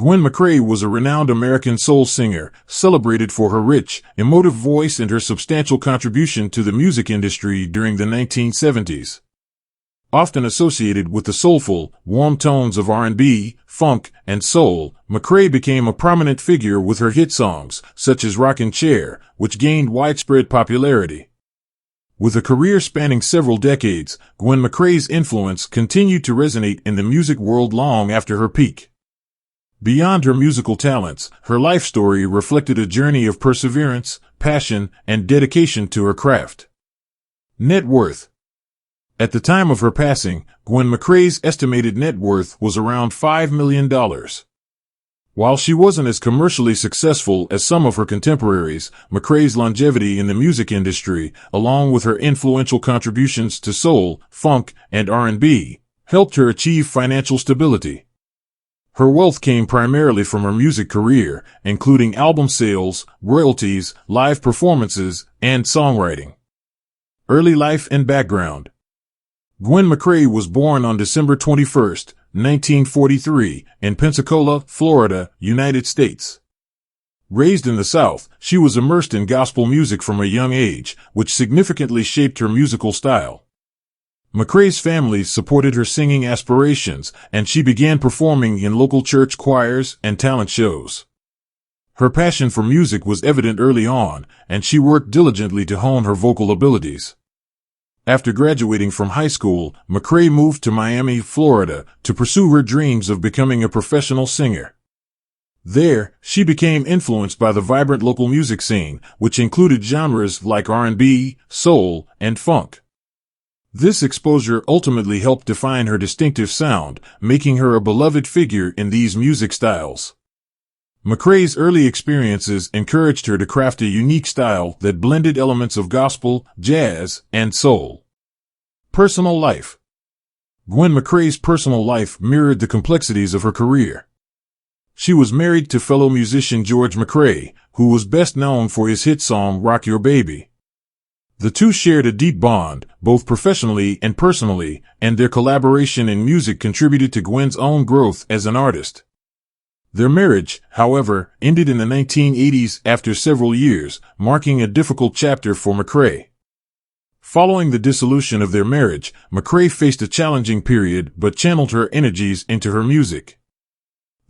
Gwen McCrae was a renowned American soul singer, celebrated for her rich, emotive voice and her substantial contribution to the music industry during the 1970s. Often associated with the soulful, warm tones of R&B, funk, and soul, McCrae became a prominent figure with her hit songs, such as Rockin Chair, which gained widespread popularity. With a career spanning several decades, Gwen McCrae's influence continued to resonate in the music world long after her peak. Beyond her musical talents, her life story reflected a journey of perseverance, passion, and dedication to her craft. Net worth. At the time of her passing, Gwen McCrae's estimated net worth was around $5 million. While she wasn't as commercially successful as some of her contemporaries, McCrae's longevity in the music industry, along with her influential contributions to soul, funk, and R&B, helped her achieve financial stability. Her wealth came primarily from her music career, including album sales, royalties, live performances, and songwriting. Early life and background. Gwen McCrae was born on December 21, 1943, in Pensacola, Florida, United States. Raised in the South, she was immersed in gospel music from a young age, which significantly shaped her musical style. McCrae's family supported her singing aspirations, and she began performing in local church choirs and talent shows. Her passion for music was evident early on, and she worked diligently to hone her vocal abilities. After graduating from high school, McCrae moved to Miami, Florida, to pursue her dreams of becoming a professional singer. There, she became influenced by the vibrant local music scene, which included genres like R&B, soul, and funk. This exposure ultimately helped define her distinctive sound, making her a beloved figure in these music styles. McCrae's early experiences encouraged her to craft a unique style that blended elements of gospel, jazz, and soul. Personal life. Gwen McCrae's personal life mirrored the complexities of her career. She was married to fellow musician George McCrae, who was best known for his hit song Rock Your Baby. The two shared a deep bond, both professionally and personally, and their collaboration in music contributed to Gwen's own growth as an artist. Their marriage, however, ended in the 1980s after several years, marking a difficult chapter for McCrae. Following the dissolution of their marriage, McCrae faced a challenging period but channeled her energies into her music.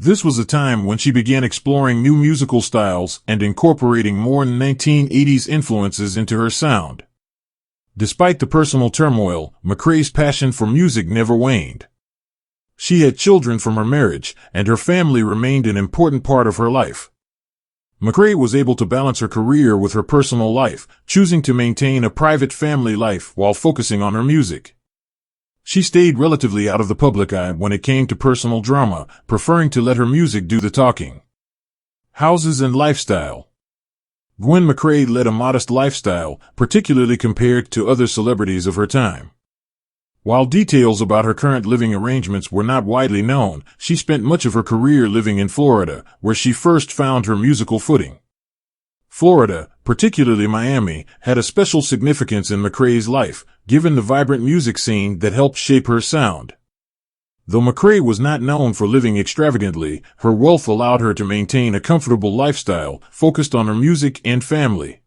This was a time when she began exploring new musical styles and incorporating more 1980s influences into her sound. Despite the personal turmoil, McCrae's passion for music never waned. She had children from her marriage, and her family remained an important part of her life. McCrae was able to balance her career with her personal life, choosing to maintain a private family life while focusing on her music. She stayed relatively out of the public eye when it came to personal drama, preferring to let her music do the talking. Houses and lifestyle. Gwen McCrae led a modest lifestyle, particularly compared to other celebrities of her time. While details about her current living arrangements were not widely known, she spent much of her career living in Florida, where she first found her musical footing. Florida, particularly Miami, had a special significance in McCrae's life, given the vibrant music scene that helped shape her sound. Though McCrae was not known for living extravagantly, her wealth allowed her to maintain a comfortable lifestyle, focused on her music and family.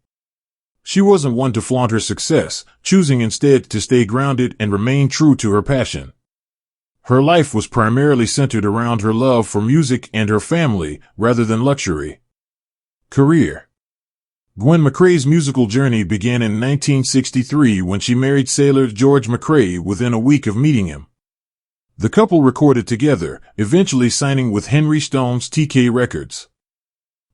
She wasn't one to flaunt her success, choosing instead to stay grounded and remain true to her passion. Her life was primarily centered around her love for music and her family, rather than luxury. Career. Gwen McCrae's musical journey began in 1963 when she married sailor George McCrae within a week of meeting him. The couple recorded together, eventually signing with Henry Stone's TK Records.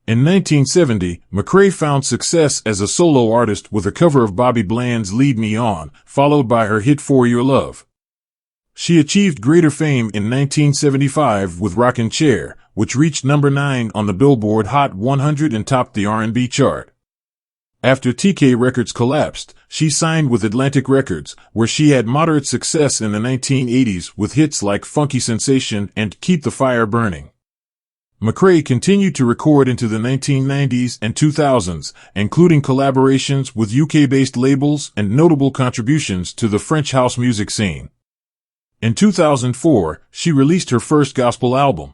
In 1970, McCrae found success as a solo artist with a cover of Bobby Bland's Lead Me On, followed by her hit For Your Love. She achieved greater fame in 1975 with Rockin Chair, which reached number 9 on the Billboard Hot 100 and topped the R&B chart. After TK Records collapsed, she signed with Atlantic Records, where she had moderate success in the 1980s with hits like Funky Sensation and Keep the Fire Burning. McCrae continued to record into the 1990s and 2000s, including collaborations with UK-based labels and notable contributions to the French house music scene. In 2004, she released her first gospel album.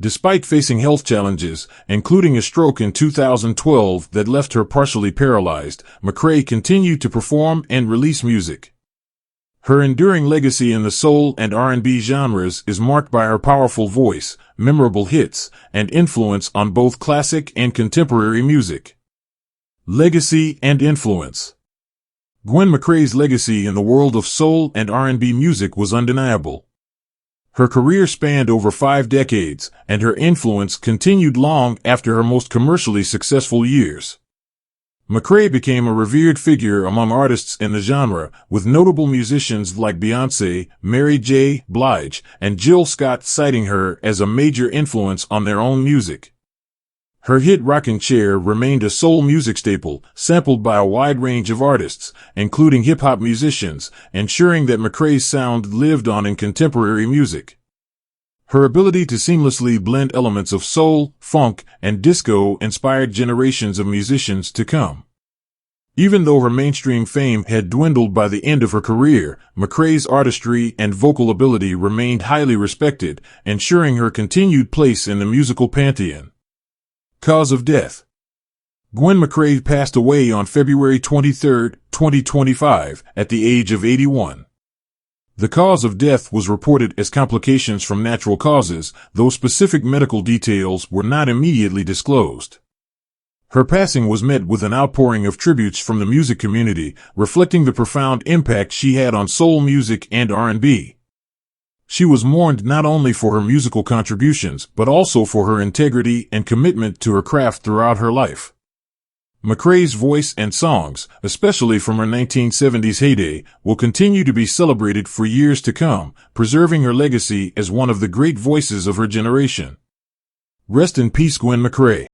Despite facing health challenges, including a stroke in 2012 that left her partially paralyzed, McCrae continued to perform and release music. Her enduring legacy in the soul and R&B genres is marked by her powerful voice, memorable hits, and influence on both classic and contemporary music. Legacy and influence. Gwen McCrae's legacy in the world of soul and R&B music was undeniable. Her career spanned over 5 decades, and her influence continued long after her most commercially successful years. McCrae became a revered figure among artists in the genre, with notable musicians like Beyoncé, Mary J. Blige, and Jill Scott citing her as a major influence on their own music. Her hit Rockin Chair remained a soul music staple, sampled by a wide range of artists, including hip-hop musicians, ensuring that McCrae's sound lived on in contemporary music. Her ability to seamlessly blend elements of soul, funk, and disco inspired generations of musicians to come. Even though her mainstream fame had dwindled by the end of her career, McCrae's artistry and vocal ability remained highly respected, ensuring her continued place in the musical pantheon. Cause of death. Gwen McCrae passed away on February 23, 2025, at the age of 81. The cause of death was reported as complications from natural causes, though specific medical details were not immediately disclosed. Her passing was met with an outpouring of tributes from the music community, reflecting the profound impact she had on soul music and R&B. She was mourned not only for her musical contributions, but also for her integrity and commitment to her craft throughout her life. McCrae's voice and songs, especially from her 1970s heyday, will continue to be celebrated for years to come, preserving her legacy as one of the great voices of her generation. Rest in peace, Gwen McCrae.